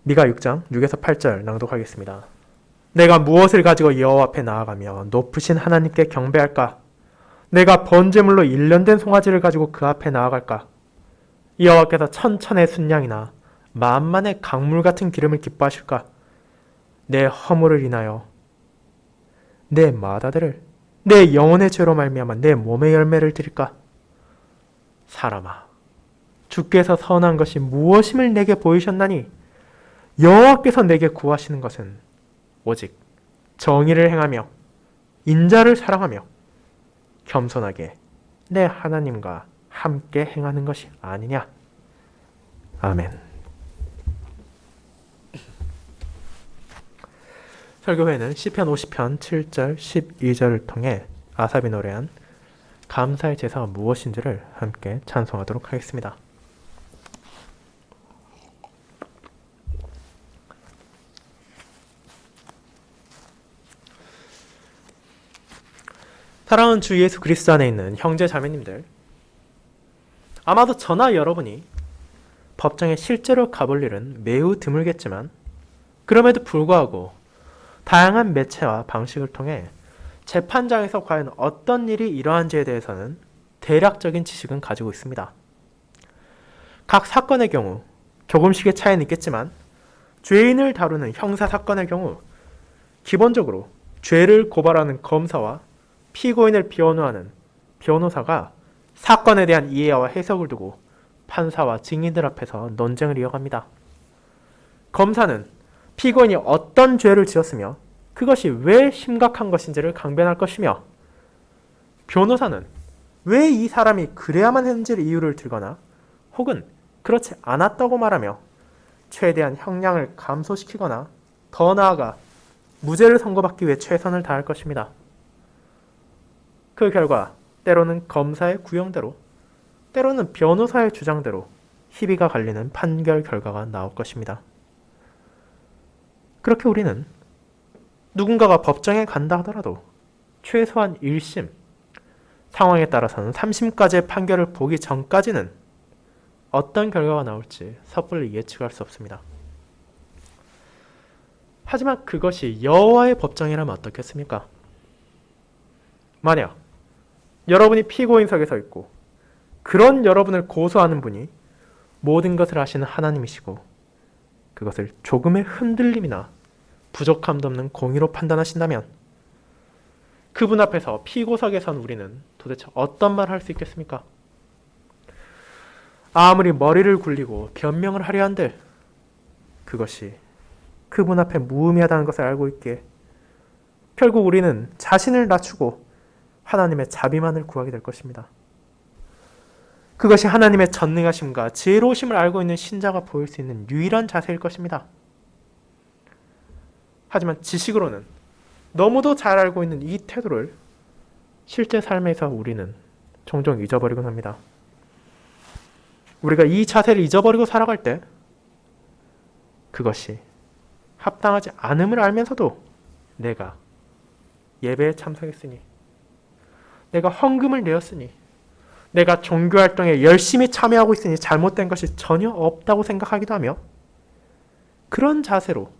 미가 6장 6에서 8절 낭독하겠습니다. 내가 무엇을 가지고 여호와 앞에 나아가며 높으신 하나님께 경배할까? 내가 번제물로 일련된 송아지를 가지고 그 앞에 나아갈까? 여호와께서 천천의 순양이나 만만의 강물 같은 기름을 기뻐하실까? 내 허물을 인하여 내 마다들을 내 영혼의 죄로 말미암아 내 몸의 열매를 드릴까? 사람아, 주께서 선한 것이 무엇임을 내게 보이셨나니 여호와께서 내게 구하시는 것은 오직 정의를 행하며 인자를 사랑하며 겸손하게 내 하나님과 함께 행하는 것이 아니냐. 아멘. 설교 후에는 시편 50편 7절 12절을 통해 아삽이 노래한 감사의 제사가 무엇인지를 함께 찬송하도록 하겠습니다. 사랑하는 주 예수 그리스도 안에 있는 형제 자매님들, 아마도 저나 여러분이 법정에 실제로 가볼 일은 매우 드물겠지만 그럼에도 불구하고 다양한 매체와 방식을 통해 재판장에서 과연 어떤 일이 일어난지에 대해서는 대략적인 지식은 가지고 있습니다. 각 사건의 경우 조금씩의 차이는 있겠지만 죄인을 다루는 형사사건의 경우 기본적으로 죄를 고발하는 검사와 피고인을 변호하는 변호사가 사건에 대한 이해와 해석을 두고 판사와 증인들 앞에서 논쟁을 이어갑니다. 검사는 피고인이 어떤 죄를 지었으며 그것이 왜 심각한 것인지를 강변할 것이며, 변호사는 왜 이 사람이 그래야만 했는지를 이유를 들거나 혹은 그렇지 않았다고 말하며 최대한 형량을 감소시키거나 더 나아가 무죄를 선고받기 위해 최선을 다할 것입니다. 그 결과 때로는 검사의 구형대로, 때로는 변호사의 주장대로 희비가 갈리는 판결 결과가 나올 것입니다. 그렇게 우리는 누군가가 법정에 간다 하더라도 최소한 1심, 상황에 따라서는 3심까지의 판결을 보기 전까지는 어떤 결과가 나올지 섣불리 예측할 수 없습니다. 하지만 그것이 여호와의 법정이라면 어떻겠습니까? 만약 여러분이 피고인석에 서 있고 그런 여러분을 고소하는 분이 모든 것을 아시는 하나님이시고 그것을 조금의 흔들림이나 부족함도 없는 공의로 판단하신다면 그분 앞에서 피고석에 선 우리는 도대체 어떤 말을 할 수 있겠습니까? 아무리 머리를 굴리고 변명을 하려 한들 그것이 그분 앞에 무의미하다는 것을 알고 있기에 결국 우리는 자신을 낮추고 하나님의 자비만을 구하게 될 것입니다. 그것이 하나님의 전능하심과 지혜로우심을 알고 있는 신자가 보일 수 있는 유일한 자세일 것입니다. 하지만 지식으로는 너무도 잘 알고 있는 이 태도를 실제 삶에서 우리는 종종 잊어버리곤 합니다. 우리가 이 자세를 잊어버리고 살아갈 때 그것이 합당하지 않음을 알면서도 내가 예배에 참석했으니, 내가 헌금을 내었으니, 내가 종교활동에 열심히 참여하고 있으니 잘못된 것이 전혀 없다고 생각하기도 하며 그런 자세로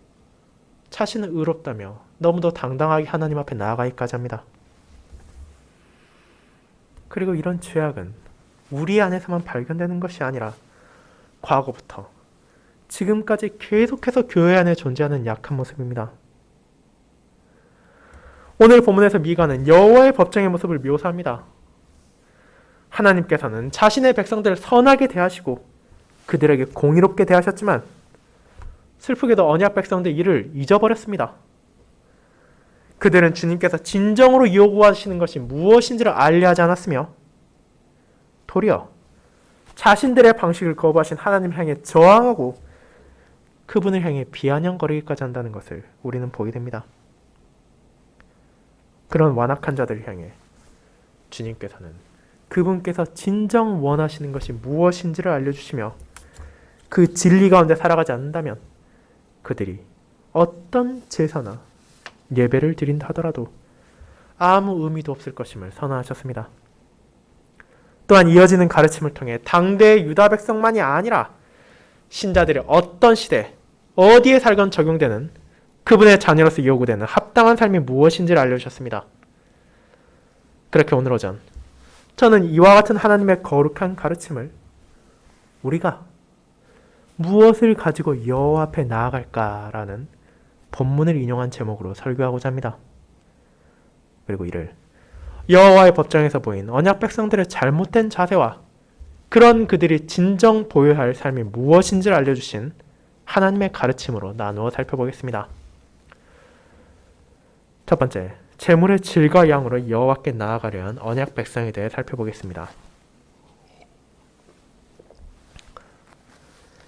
자신은 의롭다며 너무도 당당하게 하나님 앞에 나아가기까지 합니다. 그리고 이런 죄악은 우리 안에서만 발견되는 것이 아니라 과거부터 지금까지 계속해서 교회 안에 존재하는 약한 모습입니다. 오늘 본문에서 미가는 여호와의 법정의 모습을 묘사합니다. 하나님께서는 자신의 백성들을 선하게 대하시고 그들에게 공의롭게 대하셨지만 슬프게도 언약 백성들 이를 잊어버렸습니다. 그들은 주님께서 진정으로 요구하시는 것이 무엇인지를 알려하지 않았으며 도리어 자신들의 방식을 거부하신 하나님 향해 저항하고 그분을 향해 비아냥거리기까지 한다는 것을 우리는 보게 됩니다. 그런 완악한 자들을 향해 주님께서는 그분께서 진정 원하시는 것이 무엇인지를 알려주시며 그 진리 가운데 살아가지 않는다면 그들이 어떤 제사나 예배를 드린다 하더라도 아무 의미도 없을 것임을 선언하셨습니다. 또한 이어지는 가르침을 통해 당대의 유다 백성만이 아니라 신자들의 어떤 시대, 어디에 살건 적용되는 그분의 자녀로서 요구되는 합당한 삶이 무엇인지를 알려주셨습니다. 그렇게 오늘 오전 저는 이와 같은 하나님의 거룩한 가르침을 우리가 무엇을 가지고 여호와 앞에 나아갈까라는 본문을 인용한 제목으로 설교하고자 합니다. 그리고 이를 여호와의 법정에서 보인 언약 백성들의 잘못된 자세와 그런 그들이 진정 보여야 할 삶이 무엇인지를 알려주신 하나님의 가르침으로 나누어 살펴보겠습니다. 첫 번째, 재물의 질과 양으로 여호와께 나아가려 한 언약 백성에 대해 살펴보겠습니다.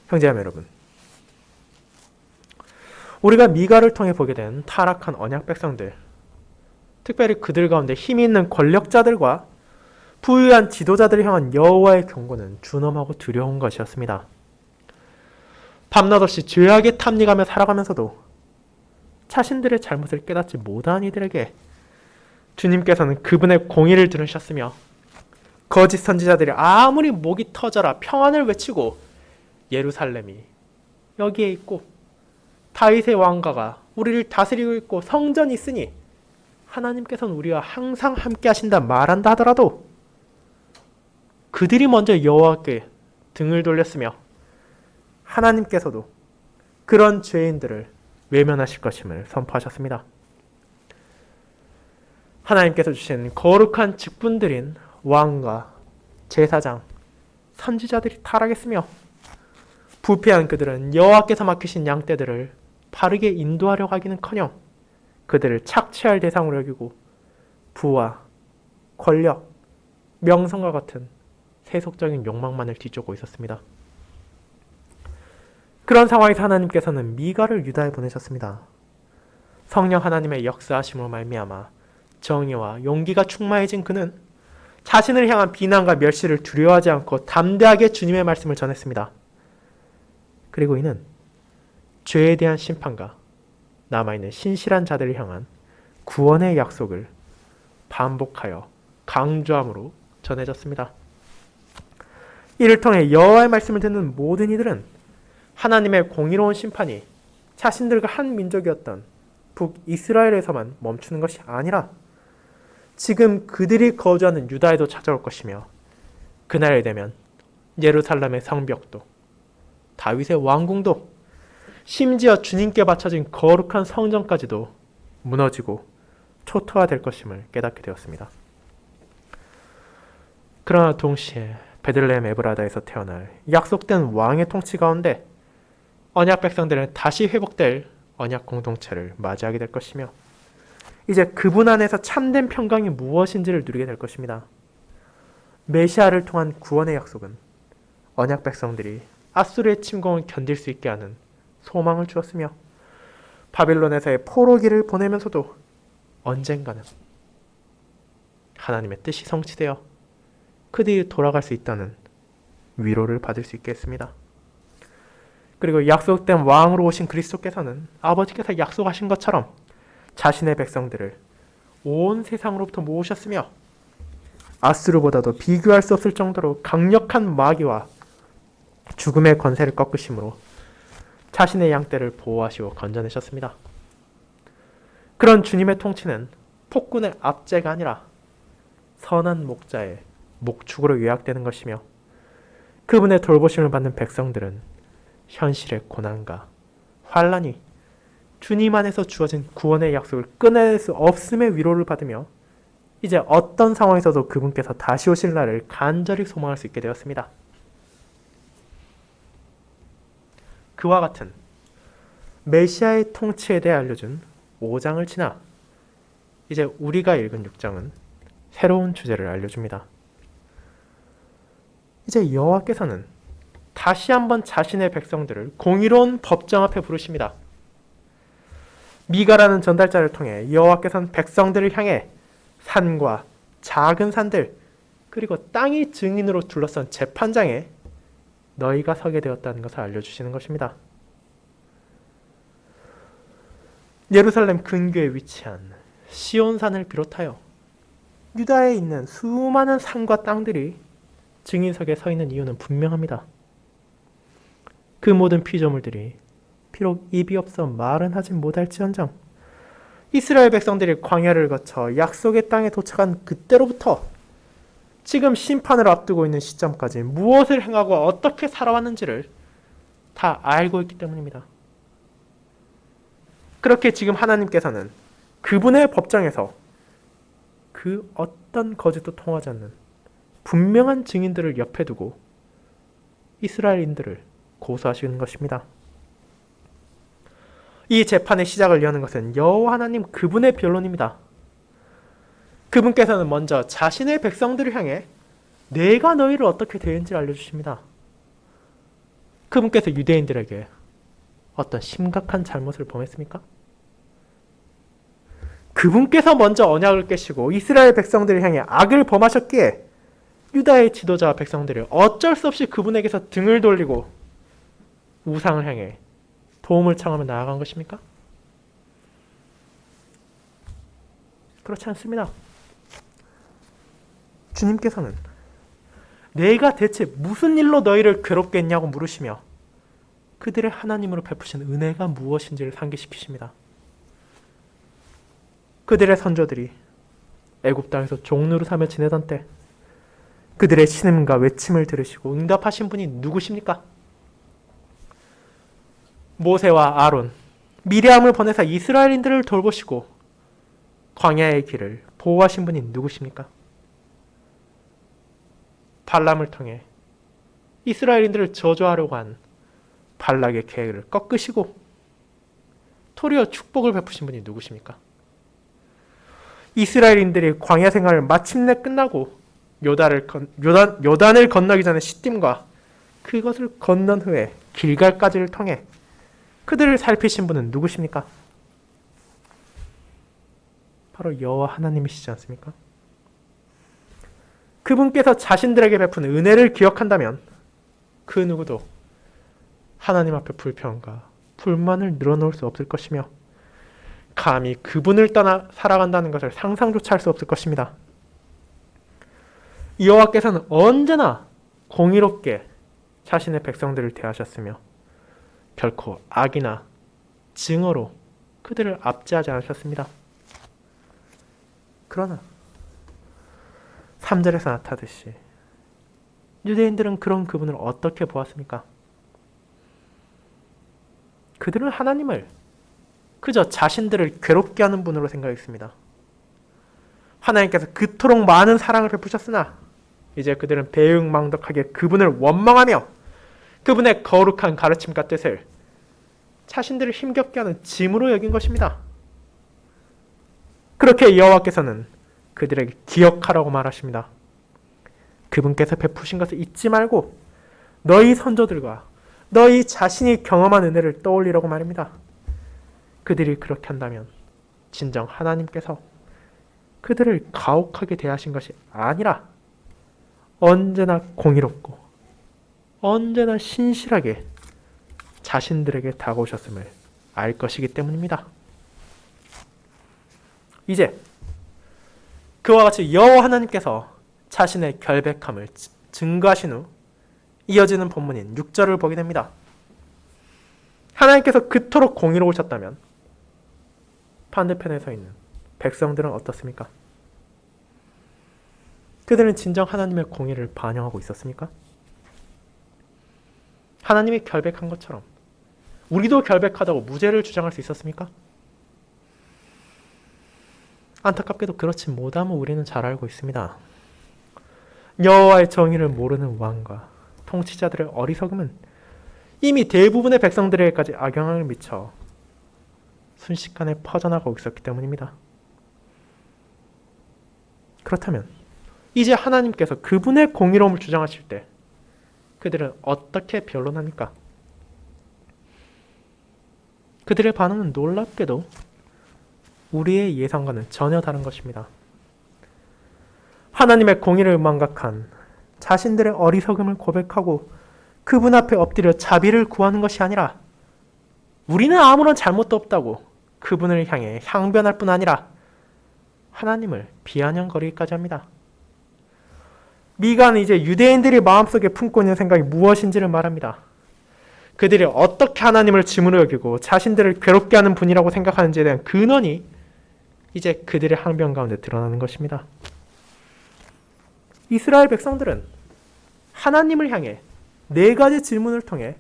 형제자매 여러분, 우리가 미가를 통해 보게 된 타락한 언약 백성들, 특별히 그들 가운데 힘이 있는 권력자들과 부유한 지도자들을 향한 여호와의 경고는 준엄하고 두려운 것이었습니다. 밤낮 없이 죄악에 탐닉하며 살아가면서도 자신들의 잘못을 깨닫지 못한 이들에게 주님께서는 그분의 공의를 들으셨으며 거짓 선지자들이 아무리 목이 터져라 평안을 외치고 예루살렘이 여기에 있고 다윗의 왕가가 우리를 다스리고 있고 성전이 있으니 하나님께서는 우리와 항상 함께 하신다 말한다 하더라도 그들이 먼저 여호와께 등을 돌렸으며 하나님께서도 그런 죄인들을 외면하실 것임을 선포하셨습니다. 하나님께서 주신 거룩한 직분들인 왕과 제사장, 선지자들이 타락했으며 부패한 그들은 여호와께서 맡기신 양떼들을 바르게 인도하려고 하기는커녕 그들을 착취할 대상으로 여기고 부와 권력, 명성과 같은 세속적인 욕망만을 뒤쫓고 있었습니다. 그런 상황에서 하나님께서는 미가를 유다에 보내셨습니다. 성령 하나님의 역사하심으로 말미암아 정의와 용기가 충만해진 그는 자신을 향한 비난과 멸시를 두려워하지 않고 담대하게 주님의 말씀을 전했습니다. 그리고 이는 죄에 대한 심판과 남아있는 신실한 자들을 향한 구원의 약속을 반복하여 강조함으로 전해졌습니다. 이를 통해 여호와의 말씀을 듣는 모든 이들은 하나님의 공의로운 심판이 자신들과 한 민족이었던 북이스라엘에서만 멈추는 것이 아니라 지금 그들이 거주하는 유다에도 찾아올 것이며 그날이 되면 예루살렘의 성벽도 다윗의 왕궁도 심지어 주님께 바쳐진 거룩한 성전까지도 무너지고 초토화될 것임을 깨닫게 되었습니다. 그러나 동시에 베들레헴 에브라다에서 태어날 약속된 왕의 통치 가운데 언약 백성들은 다시 회복될 언약 공동체를 맞이하게 될 것이며 이제 그분 안에서 참된 평강이 무엇인지를 누리게 될 것입니다. 메시아를 통한 구원의 약속은 언약 백성들이 아수르의 침공을 견딜 수 있게 하는 소망을 주었으며 바빌론에서의 포로기를 보내면서도 언젠가는 하나님의 뜻이 성취되어 그들이 돌아갈 수 있다는 위로를 받을 수 있게 했습니다. 그리고 약속된 왕으로 오신 그리스도께서는 아버지께서 약속하신 것처럼 자신의 백성들을 온 세상으로부터 모으셨으며 아수르보다도 비교할 수 없을 정도로 강력한 마귀와 죽음의 권세를 꺾으심으로 자신의 양떼를 보호하시고 건져내셨습니다. 그런 주님의 통치는 폭군의 압제가 아니라 선한 목자의 목축으로 요약되는 것이며 그분의 돌보심을 받는 백성들은 현실의 고난과 환란이 주님 안에서 주어진 구원의 약속을 끊어낼 수 없음의 위로를 받으며 이제 어떤 상황에서도 그분께서 다시 오실 날을 간절히 소망할 수 있게 되었습니다. 그와 같은 메시아의 통치에 대해 알려준 5장을 지나 이제 우리가 읽은 6장은 새로운 주제를 알려줍니다. 이제 여호와께서는 다시 한번 자신의 백성들을 공의로운 법정 앞에 부르십니다. 미가라는 전달자를 통해 여호와께서는 백성들을 향해 산과 작은 산들 그리고 땅이 증인으로 둘러싼 재판장에 너희가 서게 되었다는 것을 알려주시는 것입니다. 예루살렘 근교에 위치한 시온산을 비롯하여 유다에 있는 수많은 산과 땅들이 증인석에 서 있는 이유는 분명합니다. 그 모든 피조물들이 비록 입이 없어 말은 하지 못할지언정 이스라엘 백성들이 광야를 거쳐 약속의 땅에 도착한 그때로부터 지금 심판을 앞두고 있는 시점까지 무엇을 행하고 어떻게 살아왔는지를 다 알고 있기 때문입니다. 그렇게 지금 하나님께서는 그분의 법정에서 그 어떤 거짓도 통하지 않는 분명한 증인들을 옆에 두고 이스라엘인들을 고소하시는 것입니다. 이 재판의 시작을 여는 것은 여호와 하나님 그분의 변론입니다. 그분께서는 먼저 자신의 백성들을 향해 내가 너희를 어떻게 대했는지 알려주십니다. 그분께서 유대인들에게 어떤 심각한 잘못을 범했습니까? 그분께서 먼저 언약을 깨시고 이스라엘 백성들을 향해 악을 범하셨기에 유다의 지도자와 백성들이 어쩔 수 없이 그분에게서 등을 돌리고 우상을 향해 도움을 청하며 나아간 것입니까? 그렇지 않습니다. 주님께서는 내가 대체 무슨 일로 너희를 괴롭게 했냐고 물으시며 그들의 하나님으로 베푸신 은혜가 무엇인지를 상기시키십니다. 그들의 선조들이 애굽 땅에서 종노릇 하며 지내던 때 그들의 신음과 외침을 들으시고 응답하신 분이 누구십니까? 모세와 아론, 미리암을 보내사 이스라엘인들을 돌보시고 광야의 길을 보호하신 분이 누구십니까? 발람을 통해 이스라엘인들을 저주하려고 한 발락의 계획을 꺾으시고 도리어 축복을 베푸신 분이 누구십니까? 이스라엘인들이 광야 생활을 마침내 끝나고 요단을 건너기 전에 시딤과 그것을 건넌 후에 길갈까지를 통해 그들을 살피신 분은 누구십니까? 바로 여호와 하나님이시지 않습니까? 그분께서 자신들에게 베푼 은혜를 기억한다면 그 누구도 하나님 앞에 불평과 불만을 늘어놓을 수 없을 것이며 감히 그분을 떠나 살아간다는 것을 상상조차 할 수 없을 것입니다. 여호와께서는 언제나 공의롭게 자신의 백성들을 대하셨으며 결코 악이나 증오로 그들을 압제하지 않으셨습니다. 그러나 3절에서 나타나듯이 유대인들은 그런 그분을 어떻게 보았습니까? 그들은 하나님을 그저 자신들을 괴롭게 하는 분으로 생각했습니다. 하나님께서 그토록 많은 사랑을 베푸셨으나 이제 그들은 배은망덕하게 그분을 원망하며 그분의 거룩한 가르침과 뜻을 자신들을 힘겹게 하는 짐으로 여긴 것입니다. 그렇게 여호와께서는 그들에게 기억하라고 말하십니다. 그분께서 베푸신 것을 잊지 말고 너희 선조들과 너희 자신이 경험한 은혜를 떠올리라고 말입니다. 그들이 그렇게 한다면 진정 하나님께서 그들을 가혹하게 대하신 것이 아니라 언제나 공의롭고 언제나 신실하게 자신들에게 다가오셨음을 알 것이기 때문입니다. 이제 그와 같이 여호와 하나님께서 자신의 결백함을 증거하신 후 이어지는 본문인 6절을 보게 됩니다. 하나님께서 그토록 공의로우셨다면 반대편에 서 있는 백성들은 어떻습니까? 그들은 진정 하나님의 공의를 반영하고 있었습니까? 하나님이 결백한 것처럼 우리도 결백하다고 무죄를 주장할 수 있었습니까? 안타깝게도 그렇지 못함을 우리는 잘 알고 있습니다. 여호와의 정의를 모르는 왕과 통치자들의 어리석음은 이미 대부분의 백성들에게까지 악영향을 미쳐 순식간에 퍼져나가고 있었기 때문입니다. 그렇다면 이제 하나님께서 그분의 공의로움을 주장하실 때 그들은 어떻게 변론합니까? 그들의 반응은 놀랍게도 우리의 예상과는 전혀 다른 것입니다. 하나님의 공의를 망각한 자신들의 어리석음을 고백하고 그분 앞에 엎드려 자비를 구하는 것이 아니라 우리는 아무런 잘못도 없다고 그분을 향해 항변할 뿐 아니라 하나님을 비아냥거리기까지 합니다. 미가는 이제 유대인들이 마음속에 품고 있는 생각이 무엇인지를 말합니다. 그들이 어떻게 하나님을 짐으로 여기고 자신들을 괴롭게 하는 분이라고 생각하는지에 대한 근원이 이제 그들의 항변 가운데 드러나는 것입니다. 이스라엘 백성들은 하나님을 향해 4가지 질문을 통해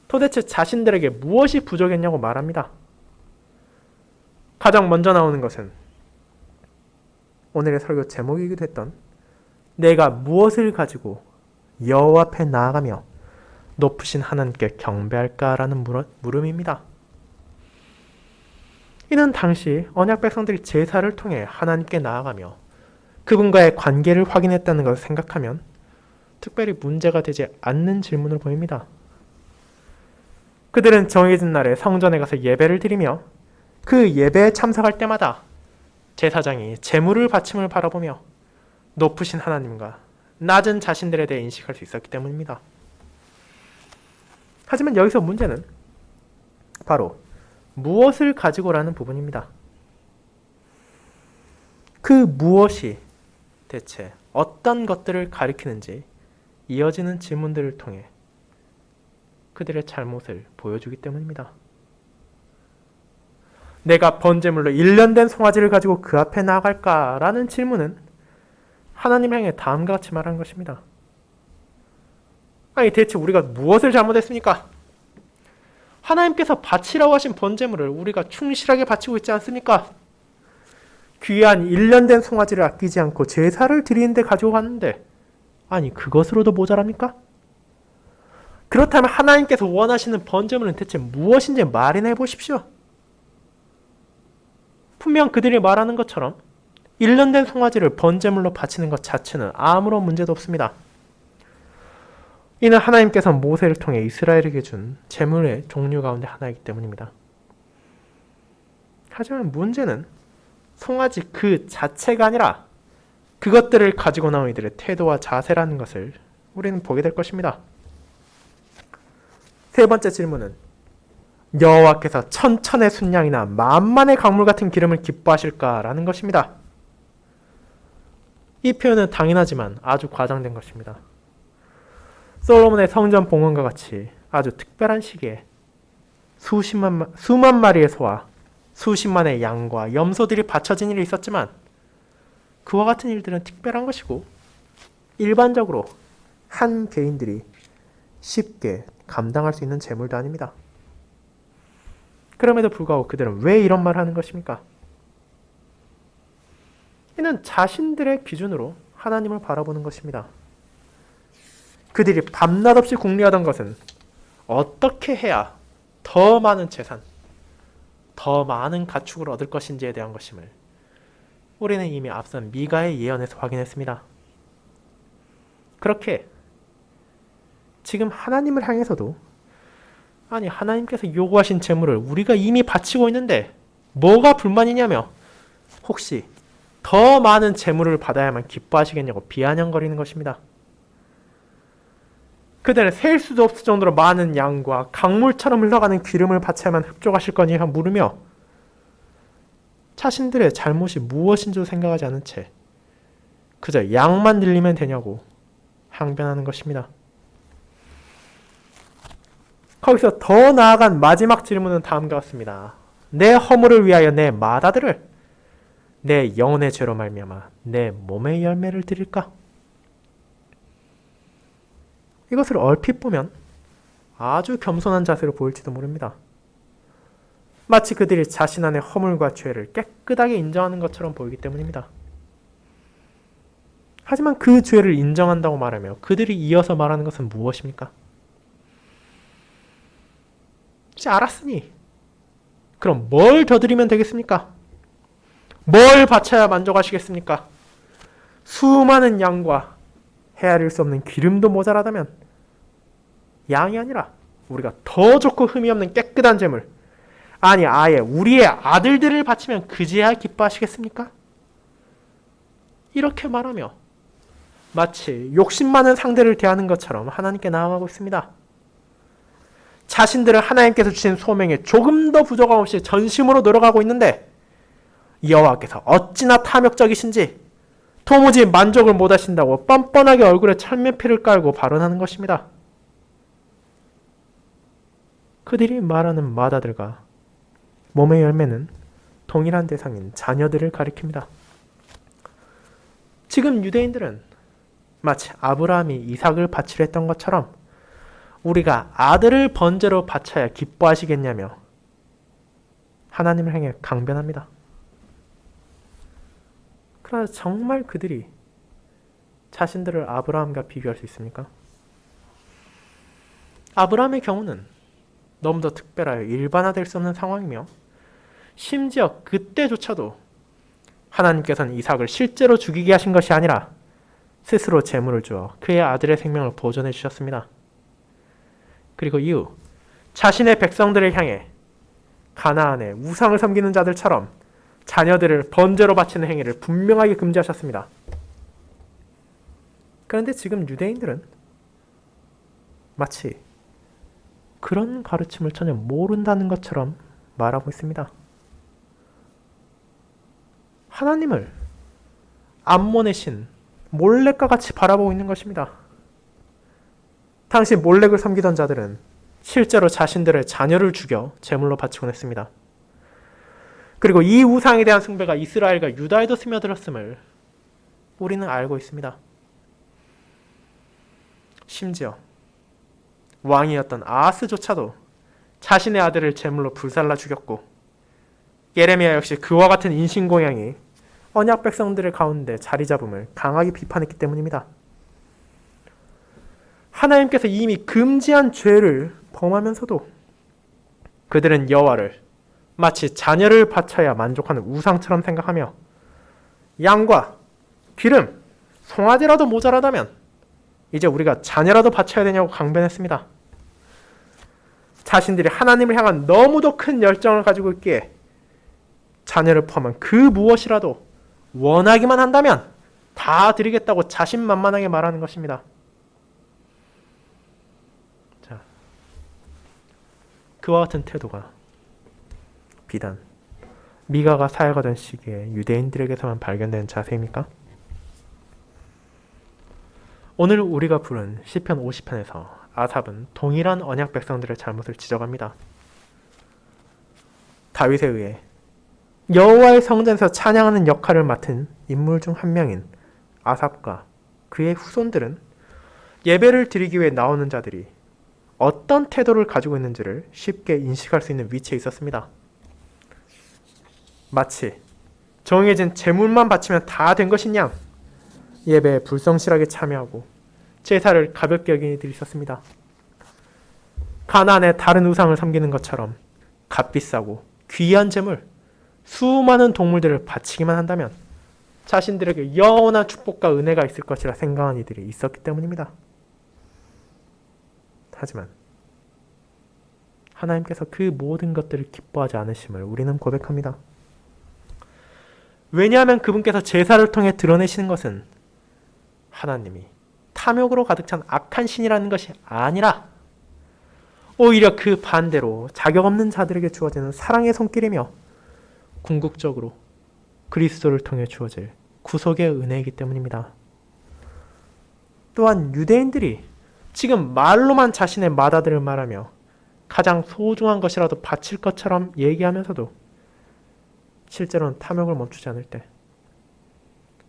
도대체 자신들에게 무엇이 부족했냐고 말합니다. 가장 먼저 나오는 것은 오늘의 설교 제목이기도 했던 내가 무엇을 가지고 여호와 앞에 나아가며 높으신 하나님께 경배할까라는 물음입니다. 이는 당시 언약 백성들이 제사를 통해 하나님께 나아가며 그분과의 관계를 확인했다는 것을 생각하면 특별히 문제가 되지 않는 질문을 보입니다. 그들은 정해진 날에 성전에 가서 예배를 드리며 그 예배에 참석할 때마다 제사장이 제물을 바침을 바라보며 높으신 하나님과 낮은 자신들에 대해 인식할 수 있었기 때문입니다. 하지만 여기서 문제는 바로 무엇을 가지고라는 부분입니다. 그 무엇이 대체 어떤 것들을 가리키는지 이어지는 질문들을 통해 그들의 잘못을 보여주기 때문입니다. 내가 번제물로 1년 된 송아지를 가지고 그 앞에 나아갈까라는 질문은 하나님 향해 다음과 같이 말하는 것입니다. 아니 대체 우리가 무엇을 잘못했습니까? 하나님께서 바치라고 하신 번제물을 우리가 충실하게 바치고 있지 않습니까? 귀한 1년 된 송아지를 아끼지 않고 제사를 드리는데 가지고 갔는데 아니 그것으로도 모자랍니까? 그렇다면 하나님께서 원하시는 번제물은 대체 무엇인지 말이나 해보십시오. 분명 그들이 말하는 것처럼 1년 된 송아지를 번제물로 바치는 것 자체는 아무런 문제도 없습니다. 이는 하나님께서 모세를 통해 이스라엘에게 준 제물의 종류 가운데 하나이기 때문입니다. 하지만 문제는 송아지 그 자체가 아니라 그것들을 가지고 나온 이들의 태도와 자세라는 것을 우리는 보게 될 것입니다. 세 번째 질문은 여호와께서 천천의 순양이나 만만의 강물 같은 기름을 기뻐하실까라는 것입니다. 이 표현은 당연하지만 아주 과장된 것입니다. 솔로몬의 성전 봉헌과 같이 아주 특별한 시기에 수만 마리의 소와 수십만의 양과 염소들이 바쳐진 일이 있었지만 그와 같은 일들은 특별한 것이고 일반적으로 한 개인들이 쉽게 감당할 수 있는 재물도 아닙니다. 그럼에도 불구하고 그들은 왜 이런 말을 하는 것입니까? 이는 자신들의 기준으로 하나님을 바라보는 것입니다. 그들이 밤낮 없이 궁리하던 것은 어떻게 해야 더 많은 재산, 더 많은 가축을 얻을 것인지에 대한 것임을 우리는 이미 앞선 미가의 예언에서 확인했습니다. 그렇게 지금 하나님을 향해서도 아니 하나님께서 요구하신 재물을 우리가 이미 바치고 있는데 뭐가 불만이냐며 혹시 더 많은 재물을 받아야만 기뻐하시겠냐고 비아냥거리는 것입니다. 그들은 셀 수도 없을 정도로 많은 양과 강물처럼 흘러가는 기름을 바쳐야만 흡족하실 거냐 물으며 자신들의 잘못이 무엇인지도 생각하지 않은 채 그저 양만 늘리면 되냐고 항변하는 것입니다. 거기서 더 나아간 마지막 질문은 다음과 같습니다. 내 허물을 위하여 내 맏아들을 내 영혼의 죄로 말미암아 내 몸의 열매를 드릴까? 이것을 얼핏 보면 아주 겸손한 자세로 보일지도 모릅니다. 마치 그들이 자신 안의 허물과 죄를 깨끗하게 인정하는 것처럼 보이기 때문입니다. 하지만 그 죄를 인정한다고 말하며 그들이 이어서 말하는 것은 무엇입니까? 이제 알았으니 그럼 뭘 더 드리면 되겠습니까? 뭘 바쳐야 만족하시겠습니까? 수많은 양과 헤아릴 수 없는 기름도 모자라다면 양이 아니라 우리가 더 좋고 흠이 없는 깨끗한 재물, 아니 아예 우리의 아들들을 바치면 그제야 기뻐하시겠습니까? 이렇게 말하며 마치 욕심 많은 상대를 대하는 것처럼 하나님께 나아가고 있습니다. 자신들은 하나님께서 주신 소명에 조금 더 부족함 없이 전심으로 노력하고 있는데 여호와께서 어찌나 탐욕적이신지 도무지 만족을 못하신다고 뻔뻔하게 얼굴에 철면피를 깔고 발언하는 것입니다. 그들이 말하는 마다들과 몸의 열매는 동일한 대상인 자녀들을 가리킵니다. 지금 유대인들은 마치 아브라함이 이삭을 바치려 했던 것처럼 우리가 아들을 번제로 바쳐야 기뻐하시겠냐며 하나님을 향해 강변합니다. 그러나 정말 그들이 자신들을 아브라함과 비교할 수 있습니까? 아브라함의 경우는 너무도 특별하여 일반화될 수 없는 상황이며 심지어 그때조차도 하나님께서는 이삭을 실제로 죽이게 하신 것이 아니라 스스로 제물을 주어 그의 아들의 생명을 보존해 주셨습니다. 그리고 이후 자신의 백성들을 향해 가나안의 우상을 섬기는 자들처럼 자녀들을 번제로 바치는 행위를 분명하게 금지하셨습니다. 그런데 지금 유대인들은 마치 그런 가르침을 전혀 모른다는 것처럼 말하고 있습니다. 하나님을 암몬의 신 몰렉과 같이 바라보고 있는 것입니다. 당시 몰렉을 섬기던 자들은 실제로 자신들의 자녀를 죽여 제물로 바치곤 했습니다. 그리고 이 우상에 대한 숭배가 이스라엘과 유다에도 스며들었음을 우리는 알고 있습니다. 심지어 왕이었던 아하스조차도 자신의 아들을 제물로 불살라 죽였고 예레미야 역시 그와 같은 인신공양이 언약 백성들의 가운데 자리 잡음을 강하게 비판했기 때문입니다. 하나님께서 이미 금지한 죄를 범하면서도 그들은 여호와를 마치 자녀를 바쳐야 만족하는 우상처럼 생각하며 양과 기름, 송아지라도 모자라다면 이제 우리가 자녀라도 바쳐야 되냐고 강변했습니다. 자신들이 하나님을 향한 너무도 큰 열정을 가지고 있기에 자녀를 포함한 그 무엇이라도 원하기만 한다면 다 드리겠다고 자신만만하게 말하는 것입니다. 자, 그와 같은 태도가 비단 미가가 사역하던 시기에 유대인들에게서만 발견된 자세입니까? 오늘 우리가 부른 시편 50편에서 아삽은 동일한 언약 백성들의 잘못을 지적합니다. 다윗에 의해 여호와의 성전에서 찬양하는 역할을 맡은 인물 중 한 명인 아삽과 그의 후손들은 예배를 드리기 위해 나오는 자들이 어떤 태도를 가지고 있는지를 쉽게 인식할 수 있는 위치에 있었습니다. 마치 정해진 제물만 바치면 다 된 것이냐 예배에 불성실하게 참여하고 제사를 가볍게 여기는 이들이 있었습니다. 가나안의 다른 우상을 섬기는 것처럼 값비싸고 귀한 제물, 수많은 동물들을 바치기만 한다면 자신들에게 영원한 축복과 은혜가 있을 것이라 생각한 이들이 있었기 때문입니다. 하지만 하나님께서 그 모든 것들을 기뻐하지 않으심을 우리는 고백합니다. 왜냐하면 그분께서 제사를 통해 드러내시는 것은 하나님이 탐욕으로 가득 찬 악한 신이라는 것이 아니라 오히려 그 반대로 자격 없는 자들에게 주어지는 사랑의 손길이며 궁극적으로 그리스도를 통해 주어질 구속의 은혜이기 때문입니다. 또한 유대인들이 지금 말로만 자신의 마다들을 말하며 가장 소중한 것이라도 바칠 것처럼 얘기하면서도 실제로는 탐욕을 멈추지 않을 때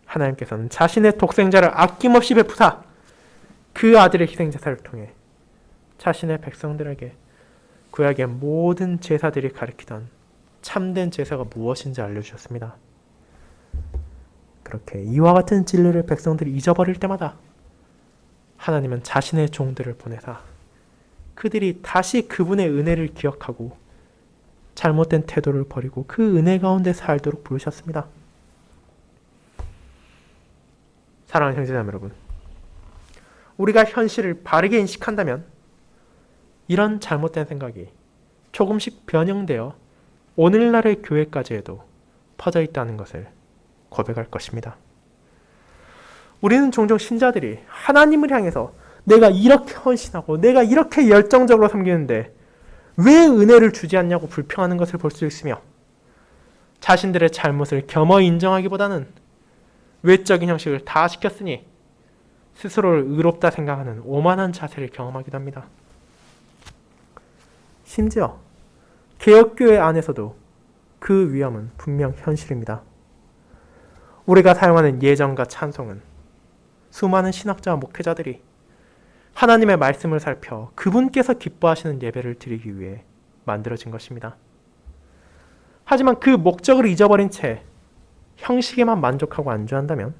하나님께서는 자신의 독생자를 아낌없이 베푸사 그 아들의 희생제사를 통해 자신의 백성들에게 구약의 모든 제사들이 가리키던 참된 제사가 무엇인지 알려주셨습니다. 그렇게 이와 같은 진리를 백성들이 잊어버릴 때마다 하나님은 자신의 종들을 보내사 그들이 다시 그분의 은혜를 기억하고 잘못된 태도를 버리고 그 은혜 가운데 살도록 부르셨습니다. 사랑하는 형제자매 여러분, 우리가 현실을 바르게 인식한다면 이런 잘못된 생각이 조금씩 변형되어 오늘날의 교회까지에도 퍼져 있다는 것을 고백할 것입니다. 우리는 종종 신자들이 하나님을 향해서 내가 이렇게 헌신하고 내가 이렇게 열정적으로 섬기는데 왜 은혜를 주지 않냐고 불평하는 것을 볼 수 있으며 자신들의 잘못을 겸허히 인정하기보다는 외적인 형식을 다 지켰으니 스스로를 의롭다 생각하는 오만한 자세를 경험하기도 합니다. 심지어 개혁교회 안에서도 그 위험은 분명 현실입니다. 우리가 사용하는 예전과 찬송은 수많은 신학자와 목회자들이 하나님의 말씀을 살펴 그분께서 기뻐하시는 예배를 드리기 위해 만들어진 것입니다. 하지만 그 목적을 잊어버린 채 형식에만 만족하고 안주한다면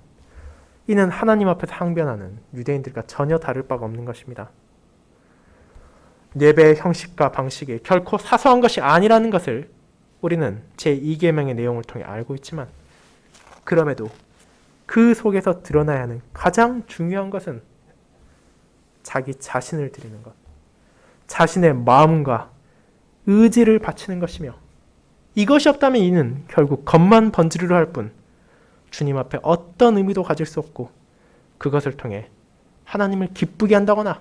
이는 하나님 앞에서 항변하는 유대인들과 전혀 다를 바가 없는 것입니다. 예배의 형식과 방식이 결코 사소한 것이 아니라는 것을 우리는 제2계명의 내용을 통해 알고 있지만 그럼에도 그 속에서 드러나야 하는 가장 중요한 것은 자기 자신을 드리는 것, 자신의 마음과 의지를 바치는 것이며 이것이 없다면 이는 결국 겉만 번지르르 할 뿐 주님 앞에 어떤 의미도 가질 수 없고 그것을 통해 하나님을 기쁘게 한다거나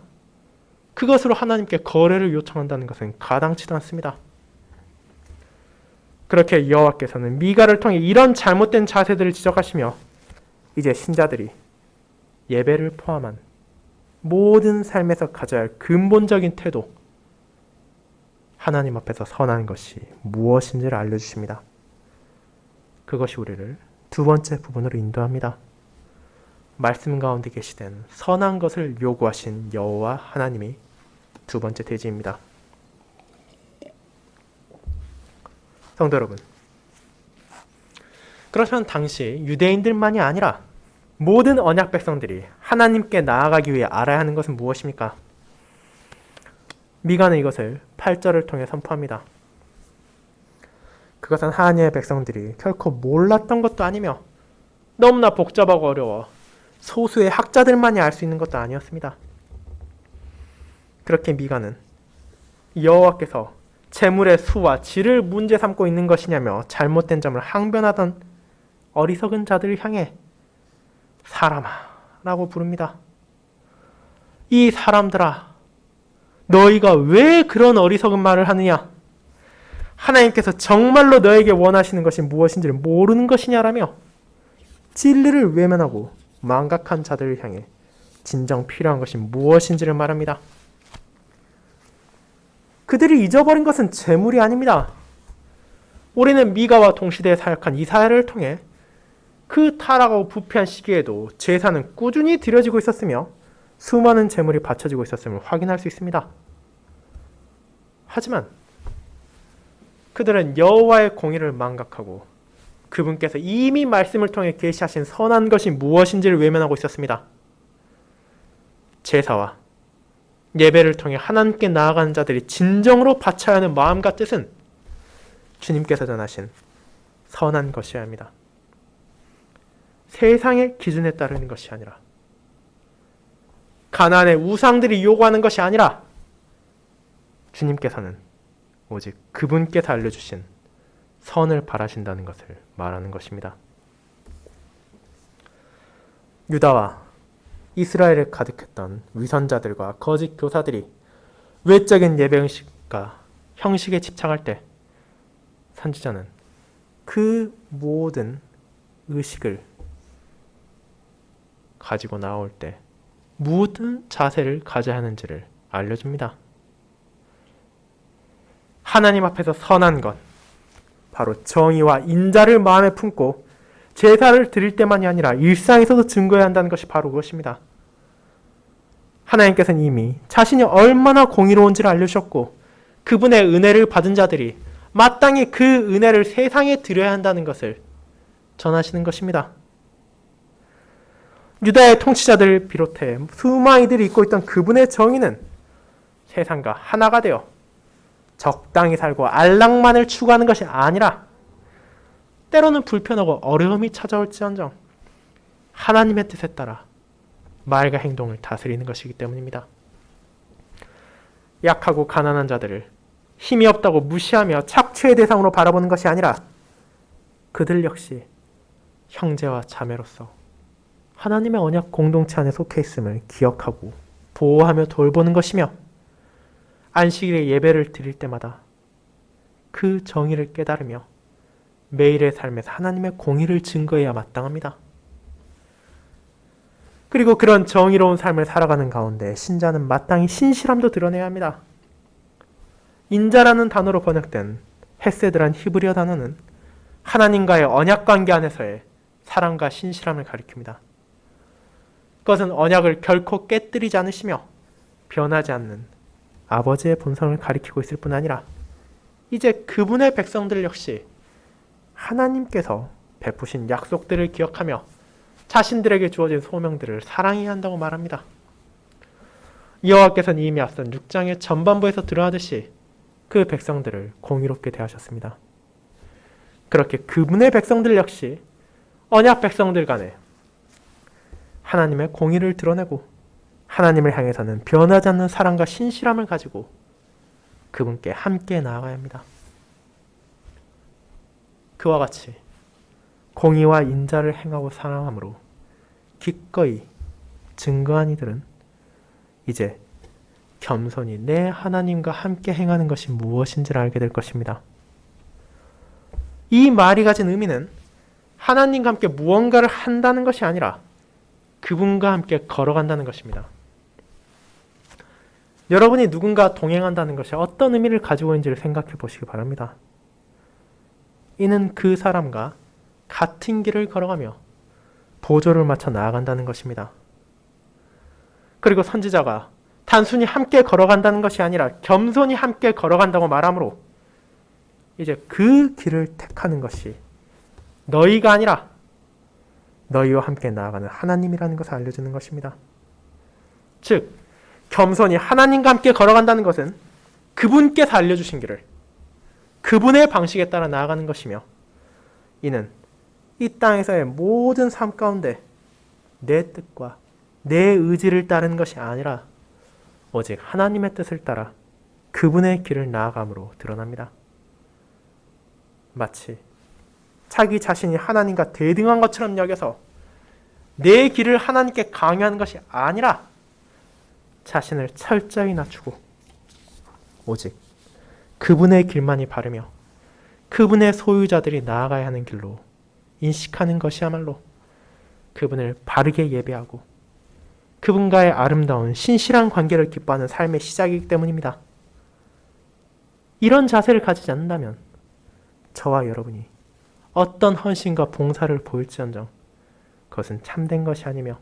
그것으로 하나님께 거래를 요청한다는 것은 가당치도 않습니다. 그렇게 여호와께서는 미가를 통해 이런 잘못된 자세들을 지적하시며 이제 신자들이 예배를 포함한 모든 삶에서 가져야 할 근본적인 태도, 하나님 앞에서 선한 것이 무엇인지를 알려주십니다. 그것이 우리를 두 번째 부분으로 인도합니다. 말씀 가운데 계시된 선한 것을 요구하신 여호와 하나님이 두 번째 대지입니다. 성도 여러분, 그렇지만 당시 유대인들만이 아니라 모든 언약 백성들이 하나님께 나아가기 위해 알아야 하는 것은 무엇입니까? 미가는 이것을 8절을 통해 선포합니다. 그것은 하나님의 백성들이 결코 몰랐던 것도 아니며 너무나 복잡하고 어려워 소수의 학자들만이 알 수 있는 것도 아니었습니다. 그렇게 미가는 여호와께서 재물의 수와 질을 문제 삼고 있는 것이냐며 잘못된 점을 항변하던 어리석은 자들을 향해 사람아 라고 부릅니다. 이 사람들아, 너희가 왜 그런 어리석은 말을 하느냐? 하나님께서 정말로 너에게 원하시는 것이 무엇인지를 모르는 것이냐라며 진리를 외면하고 망각한 자들을 향해 진정 필요한 것이 무엇인지를 말합니다. 그들이 잊어버린 것은 재물이 아닙니다. 우리는 미가와 동시대에 사역한 이사야를 통해 그 타락하고 부패한 시기에도 제사는 꾸준히 드려지고 있었으며 수많은 재물이 바쳐지고 있었음을 확인할 수 있습니다. 하지만 그들은 여호와의 공의를 망각하고 그분께서 이미 말씀을 통해 계시하신 선한 것이 무엇인지를 외면하고 있었습니다. 제사와 예배를 통해 하나님께 나아가는 자들이 진정으로 바쳐야 하는 마음과 뜻은 주님께서 전하신 선한 것이어야 합니다. 세상의 기준에 따르는 것이 아니라 가나안의 우상들이 요구하는 것이 아니라 주님께서는 오직 그분께서 알려주신 선을 바라신다는 것을 말하는 것입니다. 유다와 이스라엘에 가득했던 위선자들과 거짓 교사들이 외적인 예배 형식과 형식에 집착할 때 선지자는 그 모든 의식을 가지고 나올 때 무슨 자세를 가져야 하는지를 알려줍니다. 하나님 앞에서 선한 것, 바로 정의와 인자를 마음에 품고 제사를 드릴 때만이 아니라 일상에서도 증거해야 한다는 것이 바로 그것입니다. 하나님께서는 이미 자신이 얼마나 공의로운지를 알려주셨고 그분의 은혜를 받은 자들이 마땅히 그 은혜를 세상에 드려야 한다는 것을 전하시는 것입니다. 유다의 통치자들을 비롯해 수많이들이 잊고 있던 그분의 정의는 세상과 하나가 되어 적당히 살고 안락만을 추구하는 것이 아니라 때로는 불편하고 어려움이 찾아올지언정 하나님의 뜻에 따라 말과 행동을 다스리는 것이기 때문입니다. 약하고 가난한 자들을 힘이 없다고 무시하며 착취의 대상으로 바라보는 것이 아니라 그들 역시 형제와 자매로서 하나님의 언약 공동체 안에 속해 있음을 기억하고 보호하며 돌보는 것이며 안식일에 예배를 드릴 때마다 그 정의를 깨달으며 매일의 삶에서 하나님의 공의를 증거해야 마땅합니다. 그리고 그런 정의로운 삶을 살아가는 가운데 신자는 마땅히 신실함도 드러내야 합니다. 인자라는 단어로 번역된 헤세드란 히브리어 단어는 하나님과의 언약 관계 안에서의 사랑과 신실함을 가리킵니다. 그것은 언약을 결코 깨뜨리지 않으시며 변하지 않는 아버지의 본성을 가리키고 있을 뿐 아니라 이제 그분의 백성들 역시 하나님께서 베푸신 약속들을 기억하며 자신들에게 주어진 소명들을 사랑해야 한다고 말합니다. 여호와께서는 이미 앞선 6장의 전반부에서 드러나듯이 그 백성들을 공의롭게 대하셨습니다. 그렇게 그분의 백성들 역시 언약 백성들 간에 하나님의 공의를 드러내고 하나님을 향해서는 변하지 않는 사랑과 신실함을 가지고 그분께 함께 나아가야 합니다. 그와 같이 공의와 인자를 행하고 사랑함으로 기꺼이 증거한 이들은 이제 겸손히 내 하나님과 함께 행하는 것이 무엇인지를 알게 될 것입니다. 이 말이 가진 의미는 하나님과 함께 무언가를 한다는 것이 아니라 그분과 함께 걸어간다는 것입니다. 여러분이 누군가 동행한다는 것이 어떤 의미를 가지고 있는지를 생각해 보시기 바랍니다. 이는 그 사람과 같은 길을 걸어가며 보조를 맞춰 나아간다는 것입니다. 그리고 선지자가 단순히 함께 걸어간다는 것이 아니라 겸손히 함께 걸어간다고 말하므로 이제 그 길을 택하는 것이 너희가 아니라 너희와 함께 나아가는 하나님이라는 것을 알려주는 것입니다. 즉, 겸손히 하나님과 함께 걸어간다는 것은 그분께서 알려주신 길을 그분의 방식에 따라 나아가는 것이며 이는 이 땅에서의 모든 삶 가운데 내 뜻과 내 의지를 따르는 것이 아니라 오직 하나님의 뜻을 따라 그분의 길을 나아감으로 드러납니다. 마치 자기 자신이 하나님과 대등한 것처럼 여겨서 내 길을 하나님께 강요하는 것이 아니라 자신을 철저히 낮추고 오직 그분의 길만이 바르며 그분의 소유자들이 나아가야 하는 길로 인식하는 것이야말로 그분을 바르게 예배하고 그분과의 아름다운 신실한 관계를 기뻐하는 삶의 시작이기 때문입니다. 이런 자세를 가지지 않는다면 저와 여러분이 어떤 헌신과 봉사를 보일지언정 그것은 참된 것이 아니며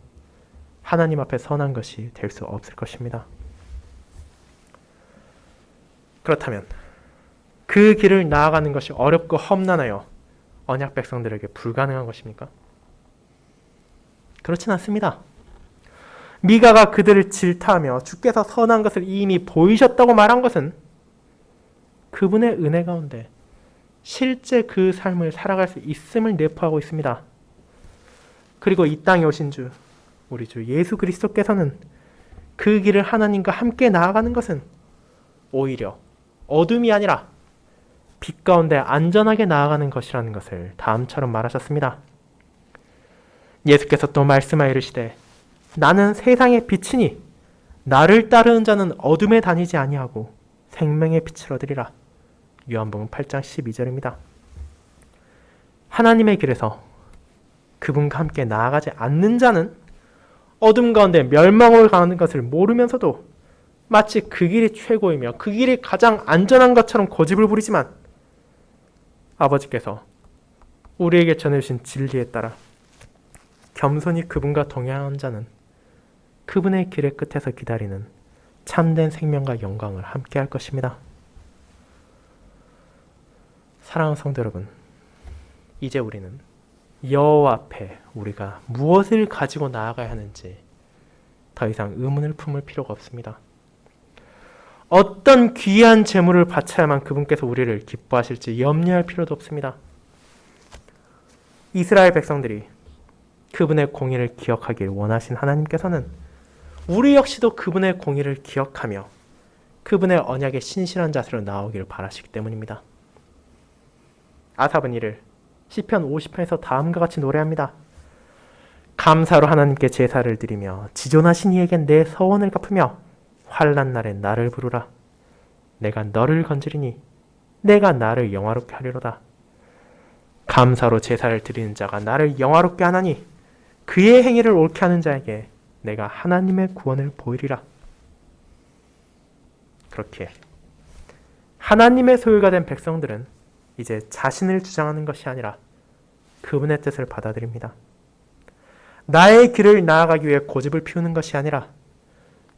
하나님 앞에 선한 것이 될 수 없을 것입니다. 그렇다면 그 길을 나아가는 것이 어렵고 험난하여 언약 백성들에게 불가능한 것입니까? 그렇진 않습니다. 미가가 그들을 질타하며 주께서 선한 것을 이미 보이셨다고 말한 것은 그분의 은혜 가운데 실제 그 삶을 살아갈 수 있음을 내포하고 있습니다. 그리고 이 땅에 오신 주, 우리 주 예수 그리스도께서는 그 길을 하나님과 함께 나아가는 것은 오히려 어둠이 아니라 빛 가운데 안전하게 나아가는 것이라는 것을 다음처럼 말하셨습니다. 예수께서 또 말씀하여 이르시되 나는 세상의 빛이니 나를 따르는 자는 어둠에 다니지 아니하고 생명의 빛을 얻으리라. 요한복음 8장 12절입니다. 하나님의 길에서 그분과 함께 나아가지 않는 자는 어둠 가운데 멸망으로 가는 것을 모르면서도 마치 그 길이 최고이며 그 길이 가장 안전한 것처럼 고집을 부리지만 아버지께서 우리에게 전해주신 진리에 따라 겸손히 그분과 동행하는 자는 그분의 길의 끝에서 기다리는 참된 생명과 영광을 함께 할 것입니다. 사랑하는 성도 여러분, 이제 우리는 여호와 앞에 우리가 무엇을 가지고 나아가야 하는지 더 이상 의문을 품을 필요가 없습니다. 어떤 귀한 재물을 바쳐야만 그분께서 우리를 기뻐하실지 염려할 필요도 없습니다. 이스라엘 백성들이 그분의 공의를 기억하길 원하신 하나님께서는 우리 역시도 그분의 공의를 기억하며 그분의 언약에 신실한 자세로 나오기를 바라시기 때문입니다. 아삽은 이를 시편 50편에서 다음과 같이 노래합니다. 감사로 하나님께 제사를 드리며 지존하신 이에겐 내 서원을 갚으며 환난 날에 나를 부르라. 내가 너를 건지리니 내가 나를 영화롭게 하리로다. 감사로 제사를 드리는 자가 나를 영화롭게 하나니 그의 행위를 옳게 하는 자에게 내가 하나님의 구원을 보이리라. 그렇게 하나님의 소유가 된 백성들은 이제 자신을 주장하는 것이 아니라 그분의 뜻을 받아들입니다. 나의 길을 나아가기 위해 고집을 피우는 것이 아니라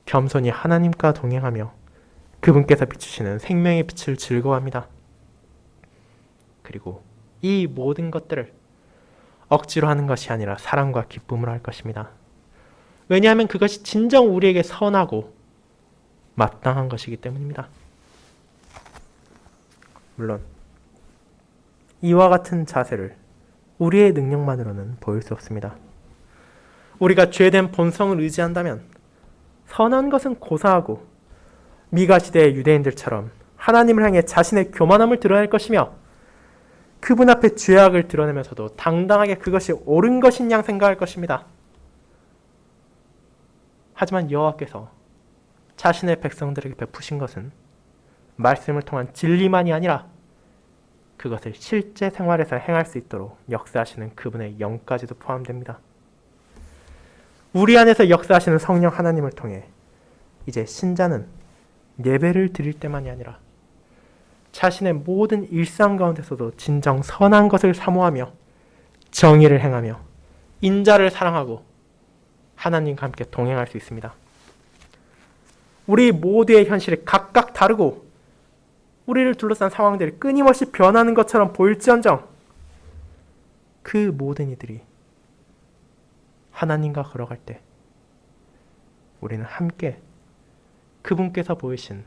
겸손히 하나님과 동행하며 그분께서 비추시는 생명의 빛을 즐거워합니다. 그리고 이 모든 것들을 억지로 하는 것이 아니라 사랑과 기쁨으로 할 것입니다. 왜냐하면 그것이 진정 우리에게 선하고 마땅한 것이기 때문입니다. 물론 이와 같은 자세를 우리의 능력만으로는 보일 수 없습니다. 우리가 죄된 본성을 의지한다면 선한 것은 고사하고 미가 시대의 유대인들처럼 하나님을 향해 자신의 교만함을 드러낼 것이며 그분 앞에 죄악을 드러내면서도 당당하게 그것이 옳은 것인 양 생각할 것입니다. 하지만 여호와께서 자신의 백성들에게 베푸신 것은 말씀을 통한 진리만이 아니라 그것을 실제 생활에서 행할 수 있도록 역사하시는 그분의 영까지도 포함됩니다. 우리 안에서 역사하시는 성령 하나님을 통해 이제 신자는 예배를 드릴 때만이 아니라 자신의 모든 일상 가운데서도 진정 선한 것을 사모하며 정의를 행하며 인자를 사랑하고 하나님과 함께 동행할 수 있습니다. 우리 모두의 현실이 각각 다르고 우리를 둘러싼 상황들이 끊임없이 변하는 것처럼 보일지언정 그 모든 이들이 하나님과 걸어갈 때 우리는 함께 그분께서 보이신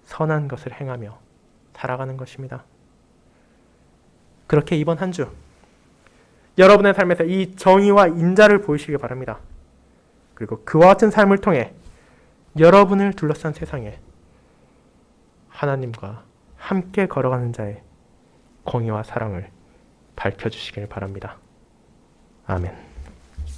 선한 것을 행하며 살아가는 것입니다. 그렇게 이번 한 주 여러분의 삶에서 이 정의와 인자를 보이시기 바랍니다. 그리고 그와 같은 삶을 통해 여러분을 둘러싼 세상에 하나님과 함께 걸어가는 자의 공의와 사랑을 밝혀주시길 바랍니다. 아멘.